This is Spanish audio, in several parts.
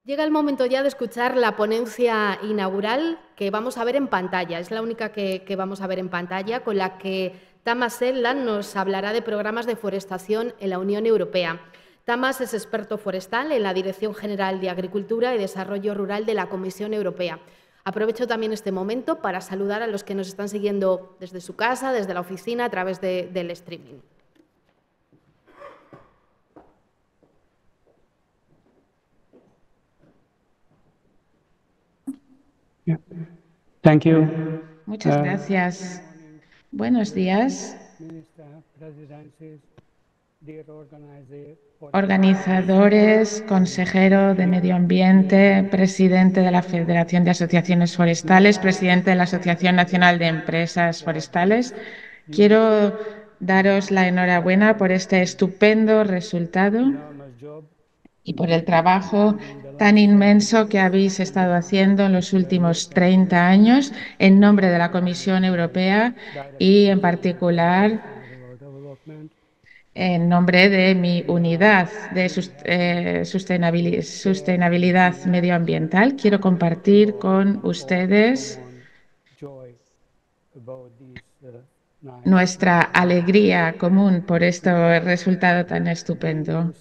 Llega el momento ya de escuchar la ponencia inaugural que vamos a ver en pantalla. Es la única que vamos a ver en pantalla, con la que Tamas Sedlan nos hablará de programas de forestación en la Unión Europea. Tamas es experto forestal en la Dirección General de Agricultura y Desarrollo Rural de la Comisión Europea. Aprovecho también este momento para saludar a los que nos están siguiendo desde su casa, desde la oficina, a través del streaming. Thank you. Muchas gracias. Buenos días, organizadores, consejero de Medio Ambiente, presidente de la Federación de Asociaciones Forestales, presidente de la Asociación Nacional de Empresas Forestales. Quiero daros la enhorabuena por este estupendo resultado y por el trabajo tan inmenso que habéis estado haciendo en los últimos 30 años en nombre de la Comisión Europea y, en particular, en nombre de mi unidad de sostenibilidad medioambiental. Quiero compartir con ustedes nuestra alegría común por este resultado tan estupendo.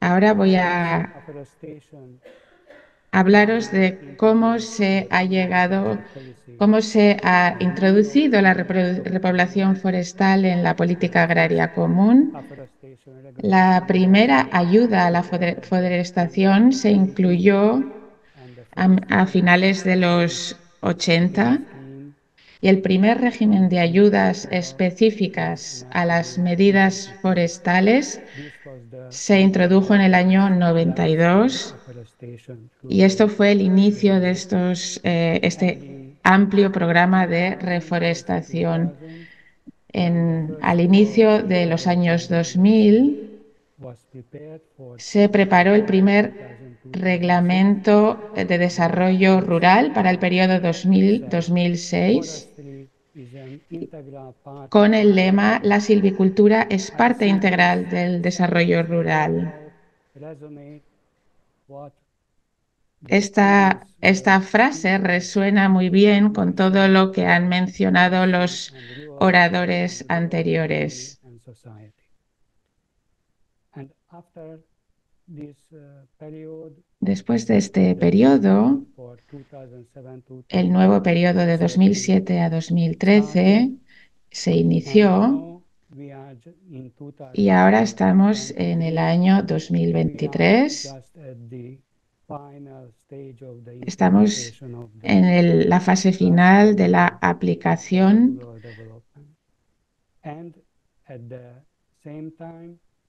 Ahora voy a hablaros de cómo se ha introducido la repoblación forestal en la política agraria común. La primera ayuda a la forestación se incluyó a finales de los 80 y el primer régimen de ayudas específicas a las medidas forestales se introdujo en el año 92 y esto fue el inicio de este amplio programa de reforestación. Al inicio de los años 2000 se preparó el primer reglamento de desarrollo rural para el periodo 2000-2006 con el lema "La silvicultura es parte integral del desarrollo rural". Esta frase resuena muy bien con todo lo que han mencionado los oradores anteriores. Después de este periodo, el nuevo periodo de 2007 a 2013 se inició y ahora estamos en el año 2023. Estamos en la fase final de la aplicación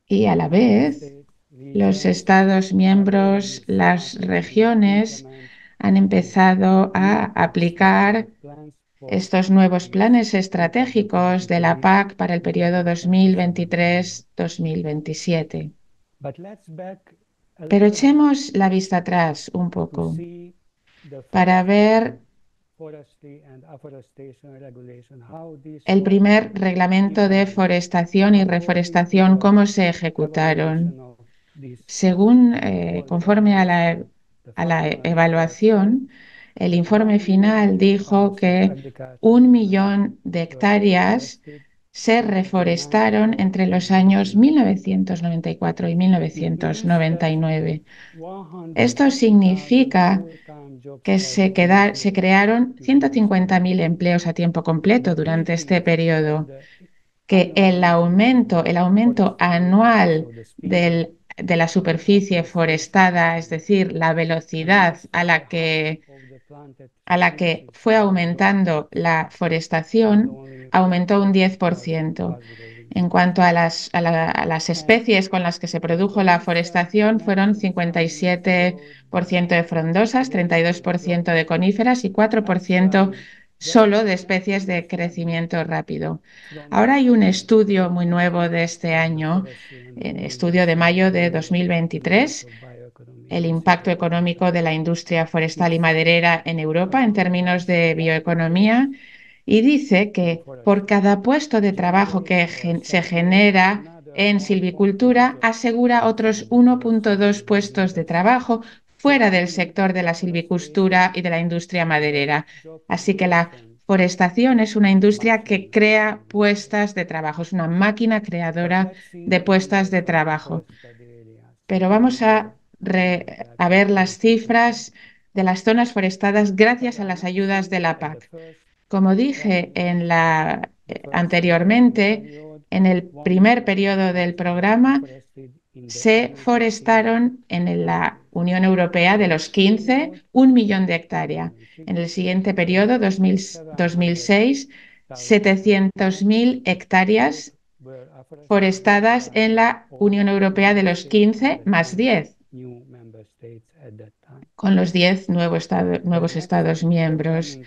y a la vez los Estados miembros, las regiones han empezado a aplicar estos nuevos planes estratégicos de la PAC para el periodo 2023-2027. Pero echemos la vista atrás un poco para ver el primer reglamento de forestación y reforestación, cómo se ejecutaron. Conforme a la evaluación, el informe final dijo que 1 millón de hectáreas se reforestaron entre los años 1994 y 1999. Esto significa que se crearon 150.000 empleos a tiempo completo durante este periodo, que el aumento anual de la superficie forestada, es decir, la velocidad a la que fue aumentando la forestación, aumentó un 10%. En cuanto a las especies con las que se produjo la forestación, fueron 57% de frondosas, 32% de coníferas y 4% solo de especies de crecimiento rápido. Ahora hay un estudio muy nuevo de este año, estudio de mayo de 2023, el impacto económico de la industria forestal y maderera en Europa en términos de bioeconomía, y dice que por cada puesto de trabajo que se genera en silvicultura asegura otros 1,2 puestos de trabajo fuera del sector de la silvicultura y de la industria maderera. Así que la forestación es una industria que crea puestos de trabajo, es una máquina creadora de puestos de trabajo. Pero vamos a ver las cifras de las zonas forestadas gracias a las ayudas de la PAC. Como dije anteriormente, en el primer periodo del programa se forestaron en la Unión Europea de los 15 1 millón de hectáreas. En el siguiente periodo, 2006, 700.000 hectáreas forestadas en la Unión Europea de los 15 más 10, con los 10 nuevos Estados miembros.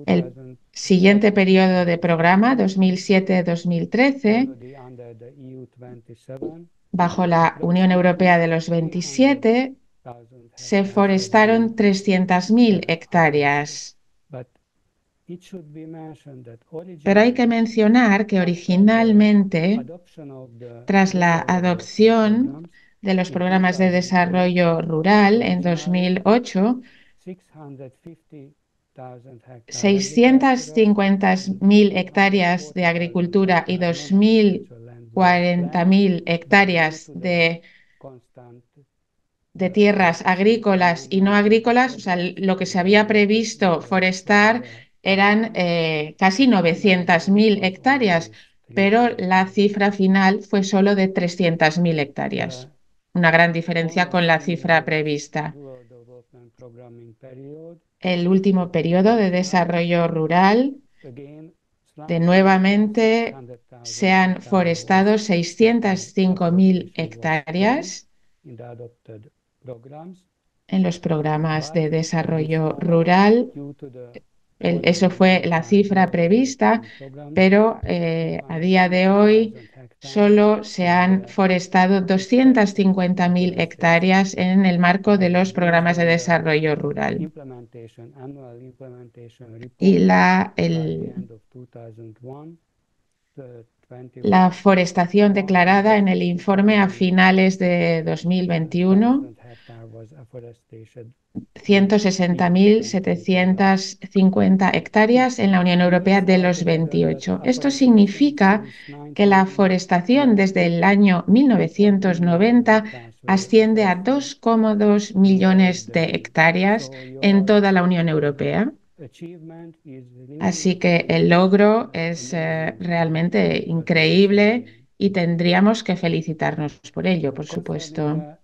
El siguiente periodo de programa, 2007-2013, bajo la Unión Europea de los 27, se forestaron 300.000 hectáreas. Pero hay que mencionar que originalmente, tras la adopción de los programas de desarrollo rural en 2008, 650.000 hectáreas de agricultura y 2.040.000 hectáreas de tierras agrícolas y no agrícolas, o sea, lo que se había previsto forestar eran casi 900.000 hectáreas, pero la cifra final fue solo de 300.000 hectáreas. Una gran diferencia con la cifra prevista. El último periodo de desarrollo rural, nuevamente se han forestado 605.000 hectáreas en los programas de desarrollo rural. Eso fue la cifra prevista, pero a día de hoy solo se han forestado 250.000 hectáreas en el marco de los programas de desarrollo rural. Y la forestación declarada en el informe a finales de 2021, 160.750 hectáreas en la Unión Europea de los 28. Esto significa que la forestación desde el año 1990 asciende a 2,2 millones de hectáreas en toda la Unión Europea. Así que el logro es realmente increíble y tendríamos que felicitarnos por ello, por supuesto.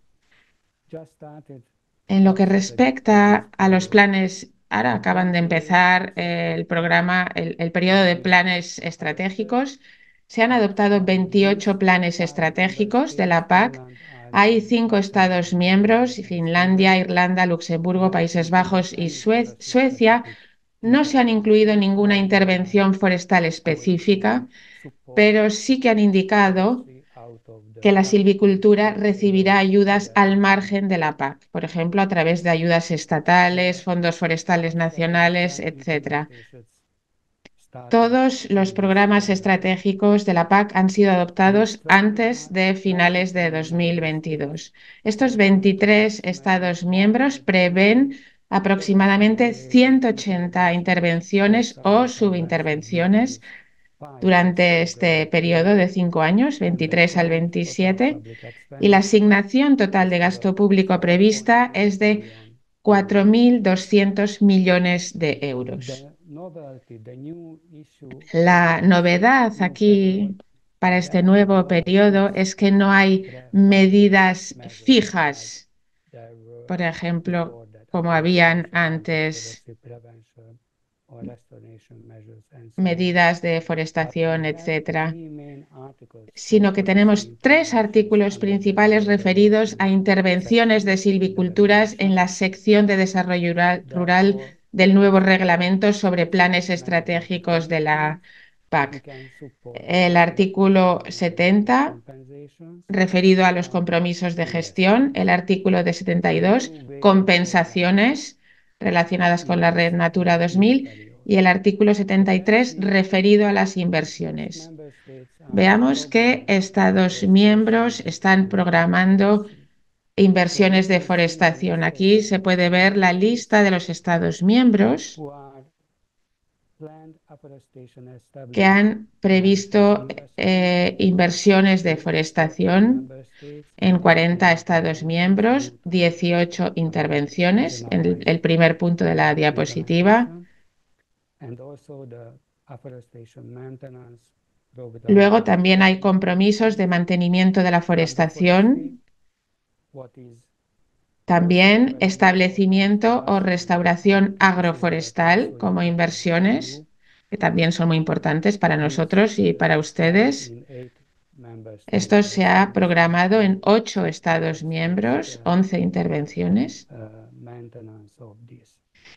En lo que respecta a los planes, ahora acaban de empezar el programa, el periodo de planes estratégicos. Se han adoptado 28 planes estratégicos de la PAC. Hay 5 Estados miembros, Finlandia, Irlanda, Luxemburgo, Países Bajos y Suecia. No se han incluido ninguna intervención forestal específica, pero sí que han indicado que la silvicultura recibirá ayudas al margen de la PAC, por ejemplo, a través de ayudas estatales, fondos forestales nacionales, etc. Todos los programas estratégicos de la PAC han sido adoptados antes de finales de 2022. Estos 23 Estados miembros prevén aproximadamente 180 intervenciones o subintervenciones durante este periodo de 5 años, 23 al 27, y la asignación total de gasto público prevista es de 4.200 millones de euros. La novedad aquí para este nuevo periodo es que no hay medidas fijas, por ejemplo, como habían antes, medidas de deforestación, etc., sino que tenemos 3 artículos principales referidos a intervenciones de silviculturas en la sección de desarrollo rural del nuevo reglamento sobre planes estratégicos de la PAC. El artículo 70, referido a los compromisos de gestión, el artículo de 72, compensaciones relacionadas con la red Natura 2000, y el artículo 73 referido a las inversiones. Veamos qué Estados miembros están programando inversiones de forestación. Aquí se puede ver la lista de los Estados miembros que han previsto inversiones de forestación en 40 Estados miembros, 18 intervenciones, en el primer punto de la diapositiva. Luego también hay compromisos de mantenimiento de la forestación, también establecimiento o restauración agroforestal como inversiones, que también son muy importantes para nosotros y para ustedes. Esto se ha programado en 8 Estados miembros, 11 intervenciones.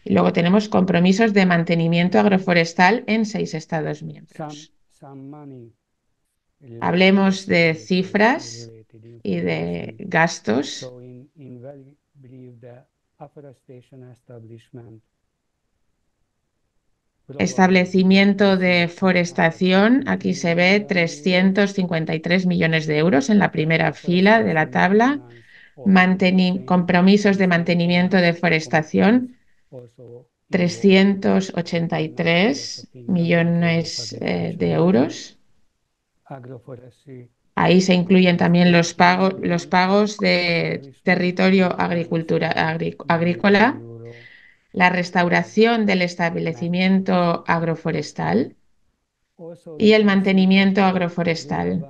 Y luego tenemos compromisos de mantenimiento agroforestal en 6 Estados miembros. Hablemos de cifras y de gastos. Establecimiento de forestación, aquí se ve 353 millones de euros en la primera fila de la tabla. Compromisos de mantenimiento de forestación, 383 millones de euros. Ahí se incluyen también los pagos de territorio agrícola, la restauración del establecimiento agroforestal y el mantenimiento agroforestal.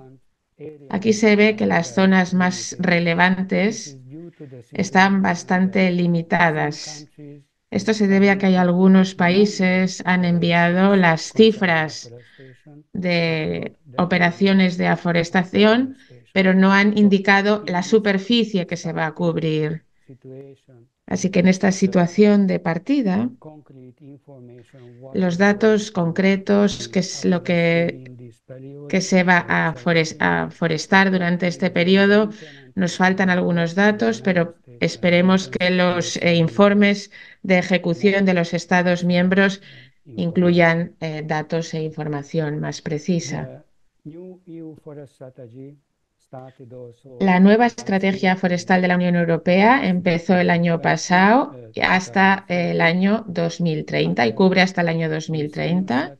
Aquí se ve que las zonas más relevantes están bastante limitadas. Esto se debe a que hay algunos países han enviado las cifras de operaciones de aforestación, pero no han indicado la superficie que se va a cubrir. Así que en esta situación de partida, los datos concretos, que es lo que se va a forestar durante este periodo, nos faltan algunos datos, pero esperemos que los informes de ejecución de los Estados miembros incluyan datos e información más precisa. La nueva estrategia forestal de la Unión Europea empezó el año pasado hasta el año 2030 y cubre hasta el año 2030.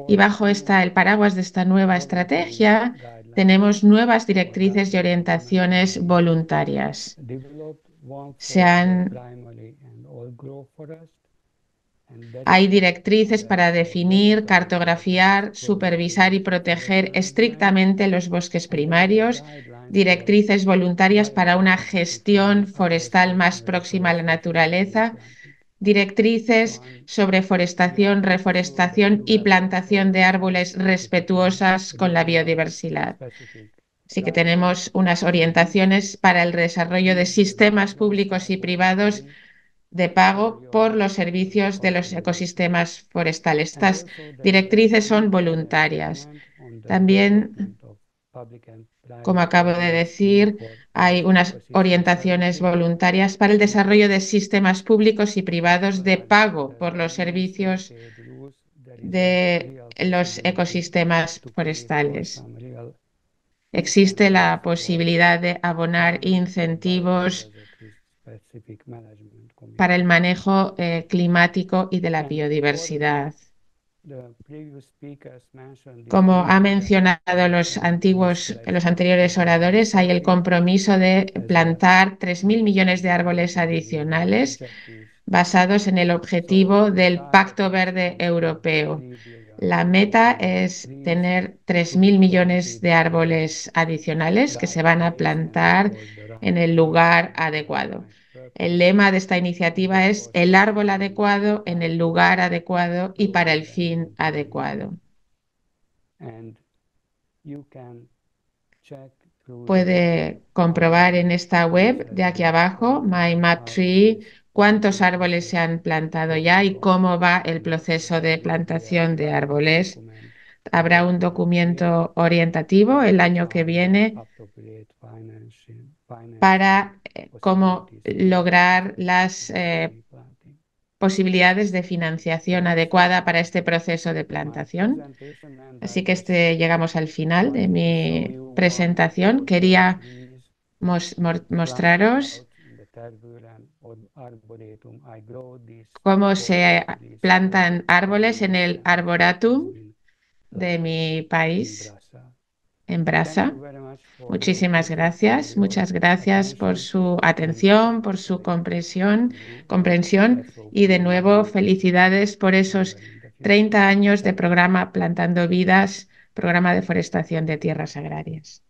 Y bajo el paraguas de esta nueva estrategia tenemos nuevas directrices y orientaciones voluntarias. Hay directrices para definir, cartografiar, supervisar y proteger estrictamente los bosques primarios, directrices voluntarias para una gestión forestal más próxima a la naturaleza, directrices sobre forestación, reforestación y plantación de árboles respetuosas con la biodiversidad. Así que tenemos unas orientaciones para el desarrollo de sistemas públicos y privados de pago por los servicios de los ecosistemas forestales. Estas directrices son voluntarias. También, como acabo de decir, hay unas orientaciones voluntarias para el desarrollo de sistemas públicos y privados de pago por los servicios de los ecosistemas forestales. Existe la posibilidad de abonar incentivos para el manejo climático y de la biodiversidad. Como ha mencionado los anteriores oradores, hay el compromiso de plantar 3.000 millones de árboles adicionales basados en el objetivo del Pacto Verde Europeo. La meta es tener 3.000 millones de árboles adicionales que se van a plantar en el lugar adecuado. El lema de esta iniciativa es el árbol adecuado en el lugar adecuado y para el fin adecuado. Puede comprobar en esta web de aquí abajo, My Map Tree, cuántos árboles se han plantado ya y cómo va el proceso de plantación de árboles. Habrá un documento orientativo el año que viene para cómo lograr las posibilidades de financiación adecuada para este proceso de plantación. Así que llegamos al final de mi presentación. Quería mostraros cómo se plantan árboles en el Arboratum de mi país, en Brasa. Muchísimas gracias. Muchas gracias por su atención, por su comprensión y de nuevo felicidades por esos 30 años de programa Plantando Vidas, programa de forestación de tierras agrarias.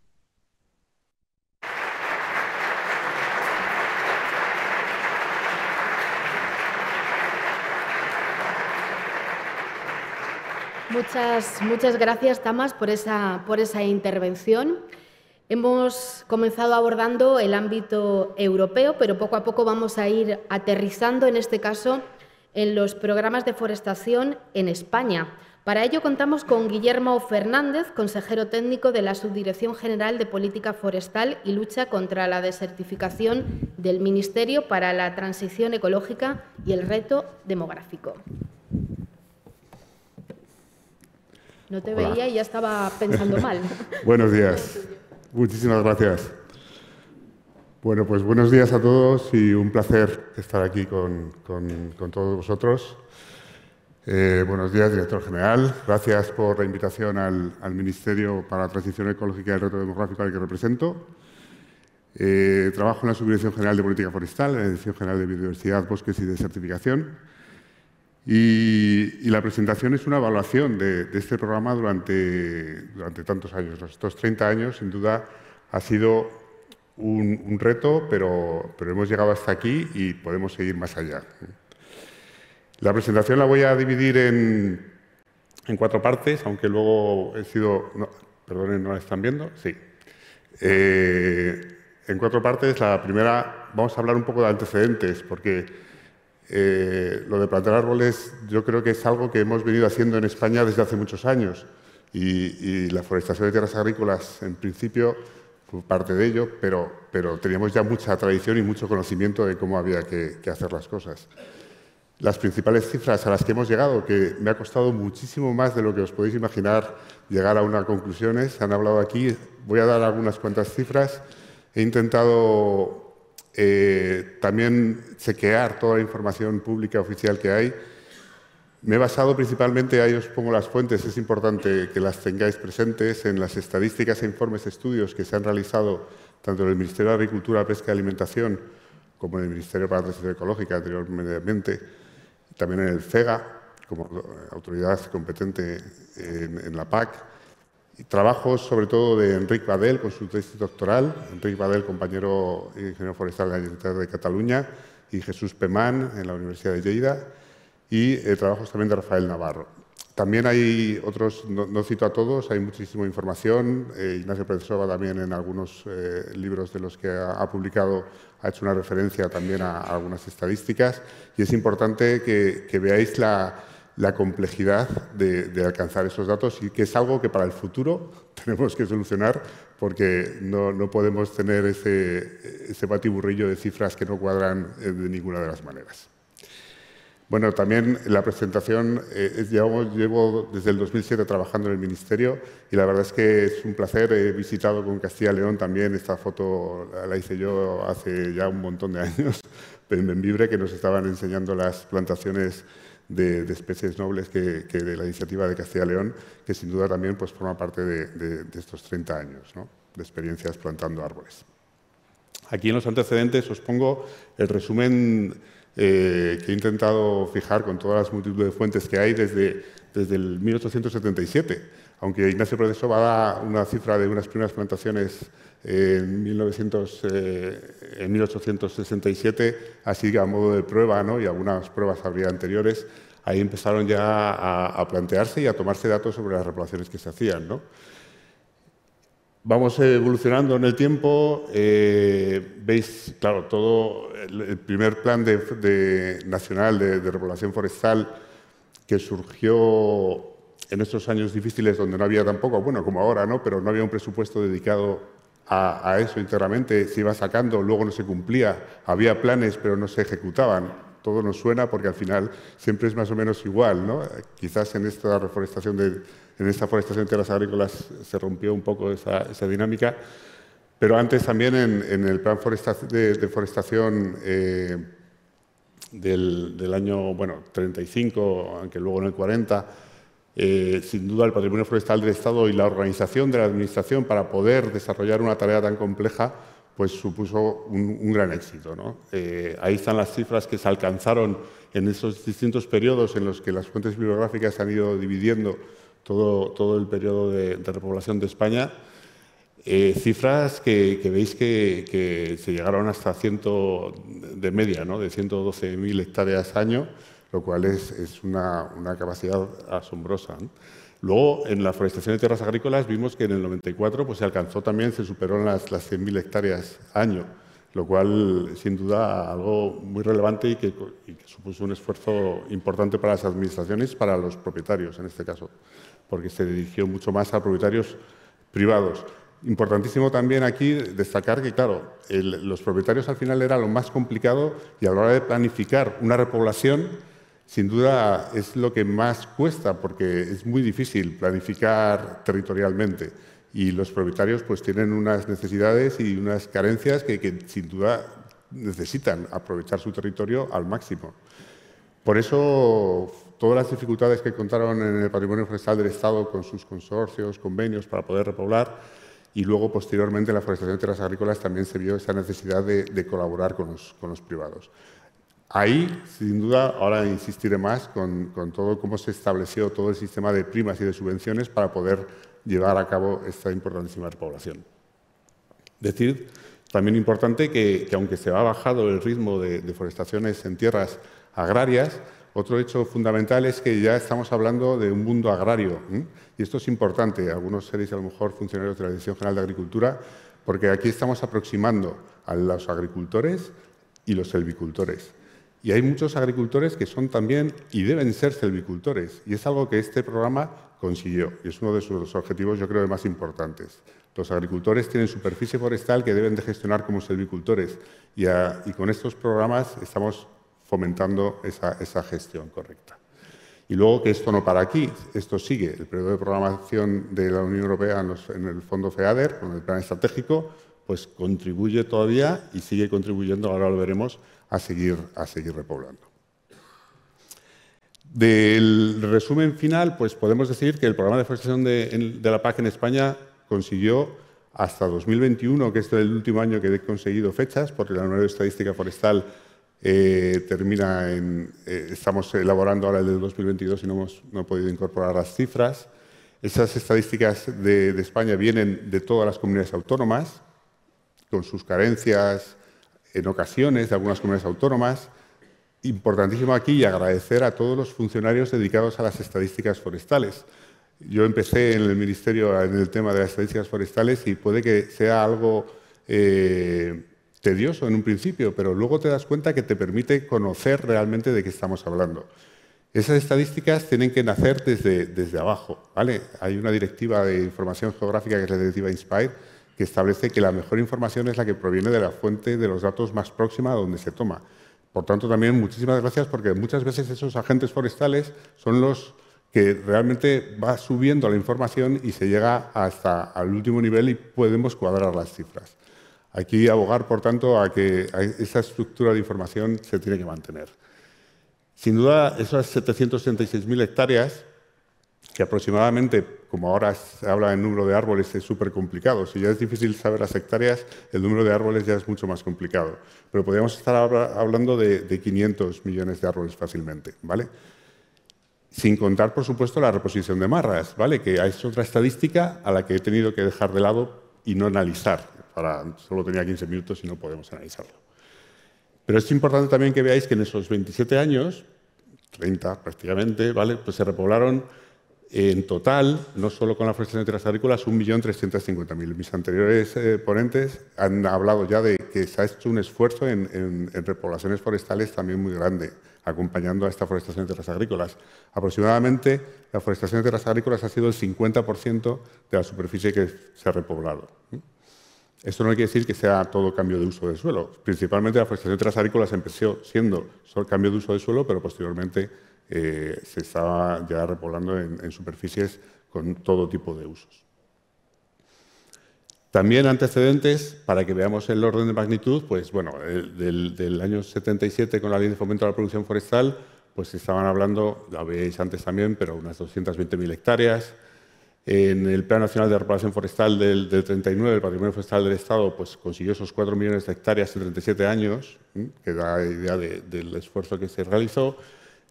Muchas gracias, Tamas, por esa intervención. Hemos comenzado abordando el ámbito europeo, pero poco a poco vamos a ir aterrizando, en este caso, en los programas de forestación en España. Para ello contamos con Guillermo Fernández, consejero técnico de la Subdirección General de Política Forestal y Lucha contra la Desertificación del Ministerio para la Transición Ecológica y el Reto Demográfico. No te veía y ya estaba pensando mal. Buenos días. Muchísimas gracias. Bueno, pues buenos días a todos y un placer estar aquí con todos vosotros. Buenos días, director general. Gracias por la invitación al Ministerio para la Transición Ecológica y el Reto Demográfico al que represento. Trabajo en la Subdirección General de Política Forestal, en la Dirección General de Biodiversidad, Bosques y Desertificación. Y la presentación es una evaluación de este programa durante tantos años. Estos 30 años, sin duda, ha sido un reto, pero hemos llegado hasta aquí y podemos seguir más allá. La presentación la voy a dividir en 4 partes, aunque luego he sido... No, perdonen, ¿no la están viendo? Sí. En 4 partes. La primera, vamos a hablar un poco de antecedentes, porque lo de plantar árboles yo creo que es algo que hemos venido haciendo en España desde hace muchos años y la forestación de tierras agrícolas en principio fue parte de ello, pero teníamos ya mucha tradición y mucho conocimiento de cómo había que hacer las cosas. Las principales cifras a las que hemos llegado, que me ha costado muchísimo más de lo que os podéis imaginar llegar a unas conclusiones, se han hablado aquí, voy a dar algunas cuantas cifras, he intentado también chequear toda la información pública oficial que hay. Me he basado principalmente, ahí os pongo las fuentes, es importante que las tengáis presentes, en las estadísticas e informes estudios que se han realizado tanto en el Ministerio de Agricultura, Pesca y Alimentación como en el Ministerio para la Transición Ecológica, anteriormente, también en el CEGA, como autoridad competente en la PAC. Y trabajos sobre todo de Enric Badel con su tesis doctoral, Enric Badel, compañero ingeniero forestal de la Universidad de Cataluña, y Jesús Pemán en la Universidad de Lleida, y trabajos también de Rafael Navarro. También hay otros, no cito a todos, hay muchísima información. Ignacio Pérez-Soba también en algunos libros de los que ha publicado ha hecho una referencia también a algunas estadísticas, y es importante que veáis la complejidad de alcanzar esos datos y que es algo que para el futuro tenemos que solucionar porque no podemos tener ese batiburrillo de cifras que no cuadran de ninguna de las maneras. Bueno, también la presentación, llevo desde el 2007 trabajando en el Ministerio y la verdad es que es un placer. He visitado con Castilla y León también, esta foto la hice yo hace ya un montón de años, en Bembibre, que nos estaban enseñando las plantaciones de especies nobles de la iniciativa de Castilla y León, que sin duda también pues, forma parte de estos 30 años, ¿no?, de experiencias plantando árboles. Aquí en los antecedentes os pongo el resumen que he intentado fijar con todas las multitud de fuentes que hay desde el 1877, aunque Ignacio Pérez-Soba da una cifra de unas primeras plantaciones en 1867, así a modo de prueba, ¿no?, y algunas pruebas habría anteriores. Ahí empezaron ya a plantearse y a tomarse datos sobre las repoblaciones que se hacían, ¿no? Vamos evolucionando en el tiempo. Veis, claro, todo el primer plan nacional de repoblación forestal que surgió en estos años difíciles donde no había tampoco, bueno, como ahora, ¿no?, pero no había un presupuesto dedicado a eso íntegramente, se iba sacando, luego no se cumplía, había planes pero no se ejecutaban. todo nos suena porque al final siempre es más o menos igual, ¿no? Quizás en esta reforestación en esta forestación de tierras agrícolas se rompió un poco esa dinámica, pero antes también en el plan de deforestación del año 35, aunque luego en el 40, sin duda el patrimonio forestal del Estado y la organización de la Administración para poder desarrollar una tarea tan compleja pues supuso un gran éxito, ¿no? Ahí están las cifras que se alcanzaron en esos distintos periodos en los que las fuentes bibliográficas han ido dividiendo todo el periodo de repoblación de España. Cifras que veis que se llegaron hasta de media, ¿no? De 112.000 hectáreas año, lo cual es una capacidad asombrosa, ¿no? Luego, en la forestación de tierras agrícolas vimos que en el 94 pues, se superó las 100.000 hectáreas año, lo cual, sin duda, algo muy relevante y que supuso un esfuerzo importante para las administraciones y para los propietarios, en este caso, porque se dirigió mucho más a propietarios privados. Importantísimo también aquí destacar que, claro, los propietarios al final era lo más complicado y a la hora de planificar una repoblación, sin duda es lo que más cuesta porque es muy difícil planificar territorialmente y los propietarios pues tienen unas necesidades y unas carencias que sin duda necesitan aprovechar su territorio al máximo. Por eso, todas las dificultades que contaron en el patrimonio forestal del Estado con sus consorcios, convenios para poder repoblar y luego, posteriormente, en la forestación de tierras agrícolas también se vio esa necesidad de colaborar con los privados. Ahí, sin duda, ahora insistiré más con todo cómo se estableció todo el sistema de primas y de subvenciones para poder llevar a cabo esta importantísima repoblación. Decir, también importante, que aunque se ha bajado el ritmo de deforestaciones en tierras agrarias, otro hecho fundamental es que ya estamos hablando de un mundo agrario, ¿eh? Y esto es importante. Algunos seréis a lo mejor funcionarios de la Dirección General de Agricultura, porque aquí estamos aproximando a los agricultores y los silvicultores. Y hay muchos agricultores que son también y deben ser silvicultores, y es algo que este programa consiguió, y es uno de sus objetivos, yo creo, más importantes. Los agricultores tienen superficie forestal que deben de gestionar como silvicultores, y con estos programas estamos fomentando esa gestión correcta. Y luego que esto no para aquí, esto sigue. El periodo de programación de la Unión Europea en el Fondo FEADER, con el plan estratégico, pues contribuye todavía y sigue contribuyendo, ahora lo veremos, a seguir repoblando. Del resumen final, pues podemos decir que el programa de forestación de la PAC en España consiguió hasta 2021, que es el último año que he conseguido fechas, porque la nueva estadística forestal termina estamos elaborando ahora el del 2022 y no he podido incorporar las cifras. Esas estadísticas de España vienen de todas las comunidades autónomas, con sus carencias en ocasiones de algunas comunidades autónomas. Importantísimo aquí y agradecer a todos los funcionarios dedicados a las estadísticas forestales. Yo empecé en el Ministerio en el tema de las estadísticas forestales y puede que sea algo tedioso en un principio, pero luego te das cuenta que te permite conocer realmente de qué estamos hablando. Esas estadísticas tienen que nacer desde abajo, ¿vale? Hay una directiva de información geográfica, que es la directiva INSPIRE, que establece que la mejor información es la que proviene de la fuente de los datos más próxima a donde se toma. Por tanto, también muchísimas gracias, porque muchas veces esos agentes forestales son los que realmente va subiendo la información y se llega hasta al último nivel y podemos cuadrar las cifras. Aquí abogar, por tanto, a que esa estructura de información se tiene que mantener. Sin duda, esas 736.000 hectáreas, que aproximadamente, como ahora se habla en número de árboles, es súper complicado. Si ya es difícil saber las hectáreas, el número de árboles ya es mucho más complicado. Pero podríamos estar hablando de 500 millones de árboles fácilmente, ¿vale? Sin contar, por supuesto, la reposición de marras, ¿vale? Que es otra estadística a la que he tenido que dejar de lado y no analizar. Solo tenía 15 minutos y no podemos analizarlo. Pero es importante también que veáis que en esos 27 años, 30 prácticamente, ¿vale? Pues se repoblaron en total, no solo con la forestación de tierras agrícolas, 1.350.000. Mis anteriores ponentes han hablado ya de que se ha hecho un esfuerzo en repoblaciones forestales también muy grande, acompañando a esta forestación de tierras agrícolas. Aproximadamente, la forestación de tierras agrícolas ha sido el 50% de la superficie que se ha repoblado. Esto no quiere decir que sea todo cambio de uso de suelo. Principalmente la forestación transagrícola empezó siendo solo cambio de uso de suelo, pero posteriormente se estaba ya repoblando en superficies con todo tipo de usos. También antecedentes, para que veamos el orden de magnitud, pues bueno, del año 77 con la Ley de Fomento de la Producción Forestal, pues estaban hablando, la veis antes también, pero unas 220.000 hectáreas. En el Plan Nacional de Repoblación Forestal del 39, el Patrimonio Forestal del Estado pues, consiguió esos 4 millones de hectáreas en 37 años, que da idea del esfuerzo que se realizó,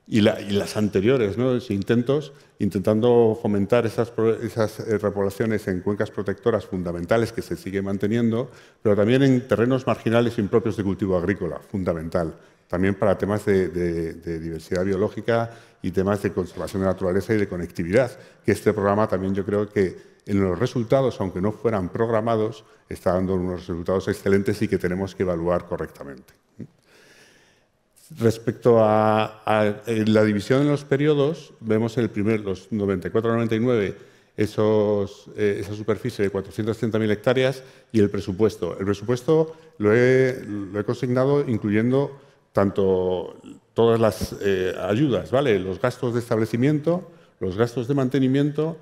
y las anteriores, ¿no? Intentos, intentando fomentar esas repoblaciones en cuencas protectoras fundamentales que se sigue manteniendo, pero también en terrenos marginales impropios de cultivo agrícola, fundamental. También para temas de diversidad biológica y temas de conservación de la naturaleza y de conectividad, que este programa también yo creo que en los resultados, aunque no fueran programados, está dando unos resultados excelentes y que tenemos que evaluar correctamente. Respecto a la división en los periodos, vemos los 94-99, esa superficie de 430.000 hectáreas y el presupuesto. El presupuesto lo he consignado incluyendo tanto todas las ayudas, ¿vale? Los gastos de establecimiento, los gastos de mantenimiento,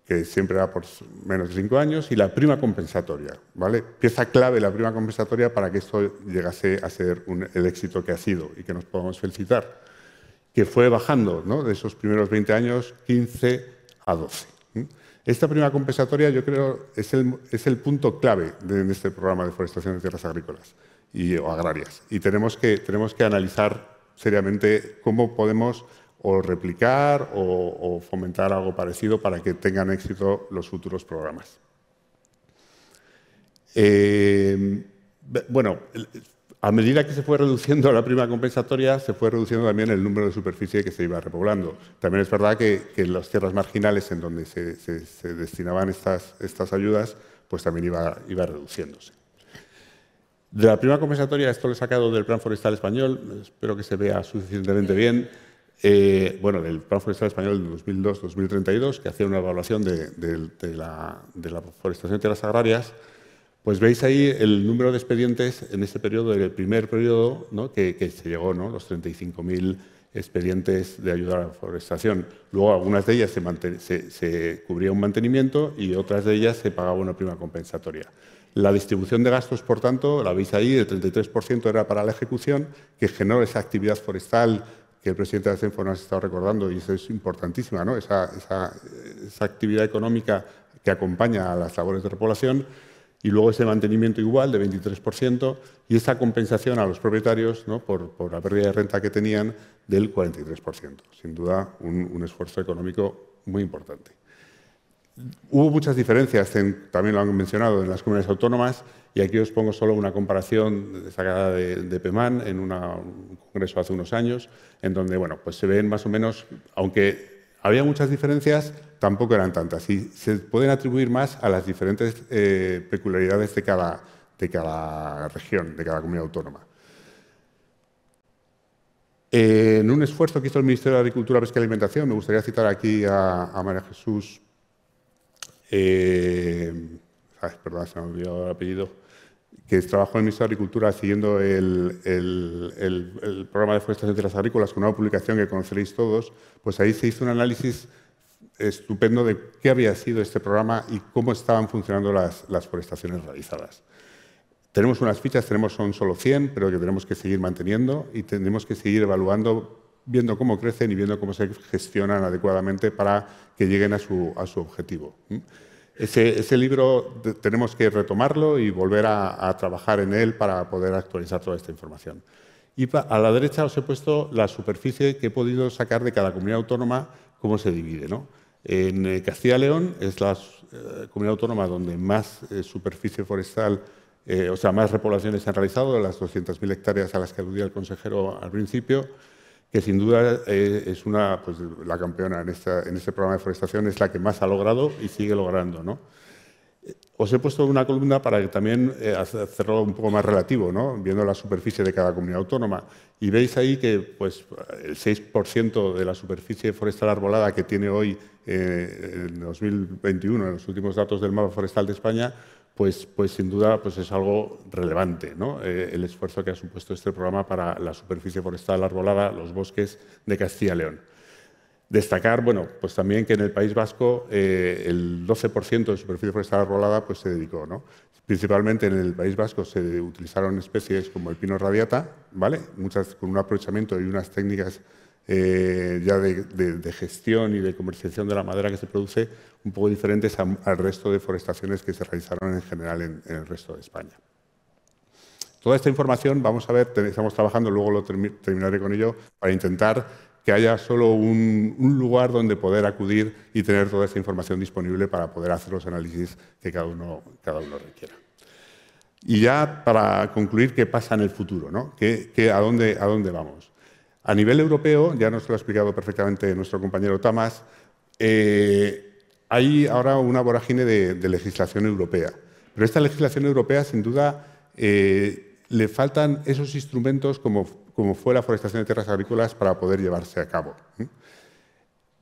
que siempre va por menos de 5 años, y la prima compensatoria, ¿vale? Pieza clave la prima compensatoria para que esto llegase a ser el éxito que ha sido y que nos podamos felicitar, que fue bajando, ¿no? De esos primeros 20 años, 15 a 12. Esta prima compensatoria, yo creo, es el punto clave de este programa de forestación de tierras agrícolas o agrarias. Y tenemos que analizar seriamente cómo podemos o replicar o fomentar algo parecido para que tengan éxito los futuros programas. Bueno, a medida que se fue reduciendo la prima compensatoria, se fue reduciendo también el número de superficie que se iba repoblando. También es verdad que en las tierras marginales en donde se destinaban estas ayudas, pues también iba reduciéndose. De la prima compensatoria, esto lo he sacado del Plan Forestal Español, espero que se vea suficientemente bien. Bueno, del Plan Forestal Español de 2002-2032, que hacía una evaluación de la forestación de tierras agrarias, pues veis ahí el número de expedientes en este periodo, el primer periodo, ¿no? que se llegó, ¿no? Los 35.000 expedientes de ayuda a la forestación. Luego, algunas de ellas se cubría un mantenimiento y otras de ellas se pagaba una prima compensatoria. La distribución de gastos, por tanto, la veis ahí, el 33% era para la ejecución, que generó esa actividad forestal que el presidente de la CENFO nos ha estado recordando, y eso es importantísima, ¿no? Esa actividad económica que acompaña a las labores de repoblación, y luego ese mantenimiento igual de 23%, y esa compensación a los propietarios, ¿no? por la pérdida de renta que tenían del 43%. Sin duda, un esfuerzo económico muy importante. Hubo muchas diferencias, también lo han mencionado, en las comunidades autónomas, y aquí os pongo solo una comparación sacada de PEMAN en un congreso hace unos años, en donde bueno, pues se ven más o menos, aunque había muchas diferencias, tampoco eran tantas, y se pueden atribuir más a las diferentes peculiaridades de cada región, de cada comunidad autónoma. En un esfuerzo que hizo el Ministerio de Agricultura, Pesca y Alimentación, me gustaría citar aquí a María Jesús, perdón, se me ha olvidado el apellido, que trabajó en el Ministerio de Agricultura siguiendo el programa de forestación de tierras agrícolas con una publicación que conoceréis todos, pues ahí se hizo un análisis estupendo de qué había sido este programa y cómo estaban funcionando las forestaciones realizadas. Tenemos unas fichas, son solo 100, pero que tenemos que seguir manteniendo y tenemos que seguir evaluando, viendo cómo crecen y viendo cómo se gestionan adecuadamente para que lleguen a su objetivo. Ese libro tenemos que retomarlo y volver a trabajar en él para poder actualizar toda esta información. Y a la derecha os he puesto la superficie que he podido sacar de cada comunidad autónoma, cómo se divide, ¿no? En Castilla y León es la comunidad autónoma donde más superficie forestal, o sea, más repoblaciones se han realizado, de las 200.000 hectáreas a las que aludía el consejero al principio, que sin duda es pues, la campeona en este programa de forestación, es la que más ha logrado y sigue logrando, ¿no? Os he puesto una columna para que también hacerlo un poco más relativo, ¿no? Viendo la superficie de cada comunidad autónoma. Y veis ahí que pues, el 6% de la superficie forestal arbolada que tiene hoy en 2021, en los últimos datos del mapa forestal de España, pues sin duda pues es algo relevante, ¿no? El esfuerzo que ha supuesto este programa para la superficie forestal arbolada, los bosques de Castilla y León. Destacar, bueno, pues también que en el País Vasco el 12% de superficie forestal arbolada pues se dedicó, ¿no? Principalmente en el País Vasco se utilizaron especies como el pino radiata, ¿vale? Muchas con un aprovechamiento y unas técnicas ya de gestión y de comercialización de la madera que se produce un poco diferentes al resto de forestaciones que se realizaron en general en el resto de España. Toda esta información, vamos a ver, estamos trabajando, luego terminaré con ello, para intentar que haya solo un lugar donde poder acudir y tener toda esta información disponible para poder hacer los análisis que cada uno requiera. Y ya para concluir, ¿qué pasa en el futuro, ¿no? ¿A dónde vamos? A nivel europeo, ya nos lo ha explicado perfectamente nuestro compañero Tamás, hay ahora una vorágine de legislación europea. Pero esta legislación europea, sin duda, le faltan esos instrumentos como fue la forestación de tierras agrícolas para poder llevarse a cabo.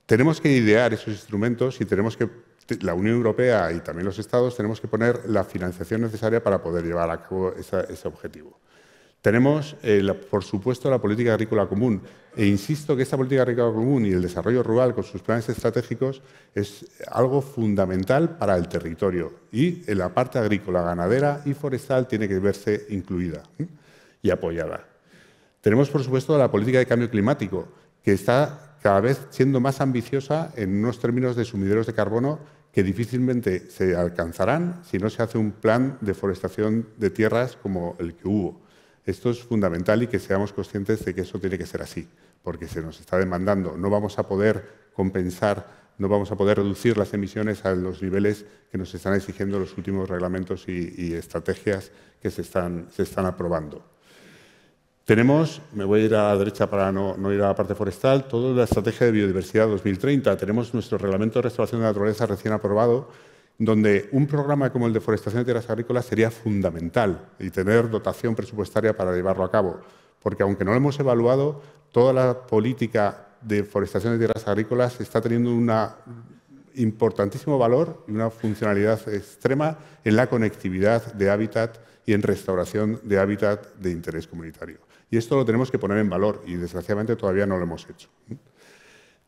Tenemos que idear esos instrumentos y la Unión Europea y también los Estados tenemos que poner la financiación necesaria para poder llevar a cabo ese objetivo. Tenemos, por supuesto, la política agrícola común. E insisto que esta política agrícola común y el desarrollo rural con sus planes estratégicos es algo fundamental para el territorio. Y en la parte agrícola, ganadera y forestal tiene que verse incluida y apoyada. Tenemos, por supuesto, la política de cambio climático, que está cada vez siendo más ambiciosa en unos términos de sumideros de carbono que difícilmente se alcanzarán si no se hace un plan de forestación de tierras como el que hubo. Esto es fundamental y que seamos conscientes de que eso tiene que ser así, porque se nos está demandando. No vamos a poder compensar, no vamos a poder reducir las emisiones a los niveles que nos están exigiendo los últimos reglamentos y estrategias que se están aprobando. Tenemos, me voy a ir a la derecha para no ir a la parte forestal, toda la estrategia de biodiversidad 2030. Tenemos nuestro reglamento de restauración de la naturaleza recién aprobado, donde un programa como el de forestación de tierras agrícolas sería fundamental y tener dotación presupuestaria para llevarlo a cabo. Porque aunque no lo hemos evaluado, toda la política de forestación de tierras agrícolas está teniendo un importantísimo valor y una funcionalidad extrema en la conectividad de hábitat y en restauración de hábitat de interés comunitario. Y esto lo tenemos que poner en valor y, desgraciadamente, todavía no lo hemos hecho.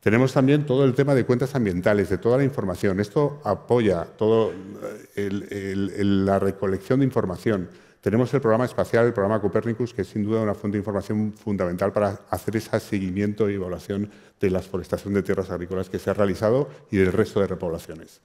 Tenemos también todo el tema de cuentas ambientales, de toda la información. Esto apoya toda la recolección de información. Tenemos el programa espacial, el programa Copernicus, que es sin duda una fuente de información fundamental para hacer ese seguimiento y evaluación de la forestación de tierras agrícolas que se ha realizado y del resto de repoblaciones.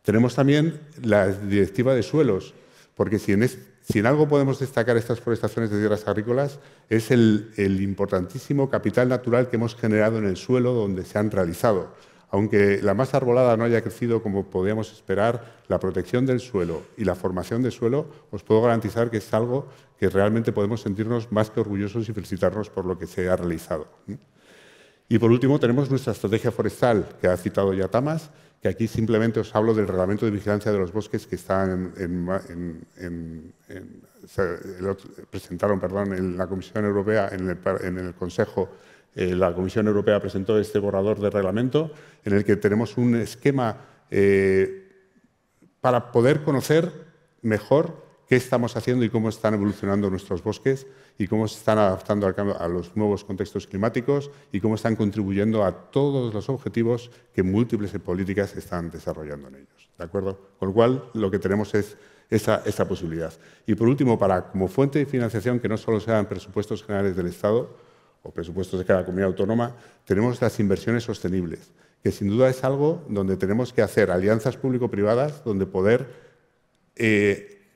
Tenemos también la directiva de suelos, porque si en algo podemos destacar estas forestaciones de tierras agrícolas es el importantísimo capital natural que hemos generado en el suelo donde se han realizado. Aunque la masa arbolada no haya crecido como podíamos esperar, la protección del suelo y la formación del suelo os puedo garantizar que es algo que realmente podemos sentirnos más que orgullosos y felicitarnos por lo que se ha realizado. Y por último tenemos nuestra estrategia forestal, que ha citado ya Tamás, que aquí simplemente os hablo del reglamento de vigilancia de los bosques que está presentaron en la Comisión Europea, en el Consejo. La Comisión Europea presentó este borrador de reglamento en el que tenemos un esquema para poder conocer mejor qué estamos haciendo y cómo están evolucionando nuestros bosques y cómo se están adaptando a los nuevos contextos climáticos y cómo están contribuyendo a todos los objetivos que múltiples políticas están desarrollando en ellos. ¿De acuerdo? Con lo cual, lo que tenemos es esa posibilidad. Y por último, como fuente de financiación que no solo sean presupuestos generales del Estado o presupuestos de cada comunidad autónoma, tenemos las inversiones sostenibles, que sin duda es algo donde tenemos que hacer alianzas público-privadas, donde poder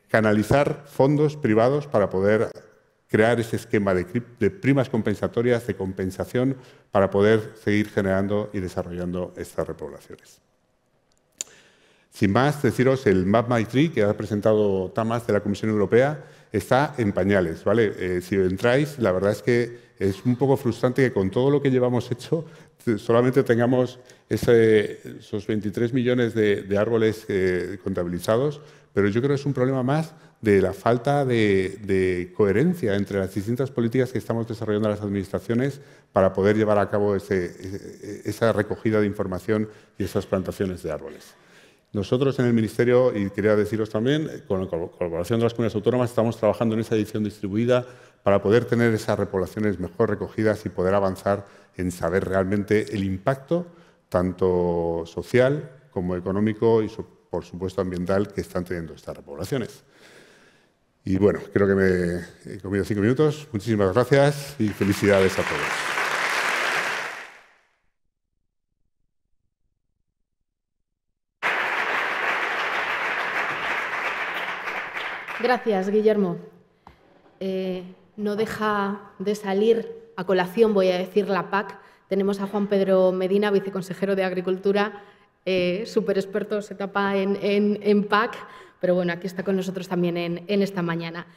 canalizar fondos privados para poder crear ese esquema de primas compensatorias, de compensación, para poder seguir generando y desarrollando estas repoblaciones. Sin más, deciros, el Map My Tree, que ha presentado Tamás de la Comisión Europea, está en pañales, ¿vale? Si entráis, la verdad es que es un poco frustrante que con todo lo que llevamos hecho solamente tengamos esos 23 millones de árboles contabilizados, pero yo creo que es un problema más de la falta de coherencia entre las distintas políticas que estamos desarrollando las administraciones para poder llevar a cabo esa recogida de información y esas plantaciones de árboles. Nosotros en el Ministerio, y quería deciros también, con la colaboración de las comunidades autónomas, estamos trabajando en esa edición distribuida para poder tener esas repoblaciones mejor recogidas y poder avanzar en saber realmente el impacto, tanto social como económico y, por supuesto, ambiental que están teniendo estas repoblaciones. Y bueno, creo que me he comido 5 minutos. Muchísimas gracias y felicidades a todos. Gracias, Guillermo. No deja de salir a colación, voy a decir, la PAC. Tenemos a Juan Pedro Medina, viceconsejero de Agricultura, súper experto, se tapa en PAC, pero bueno, aquí está con nosotros también en esta mañana.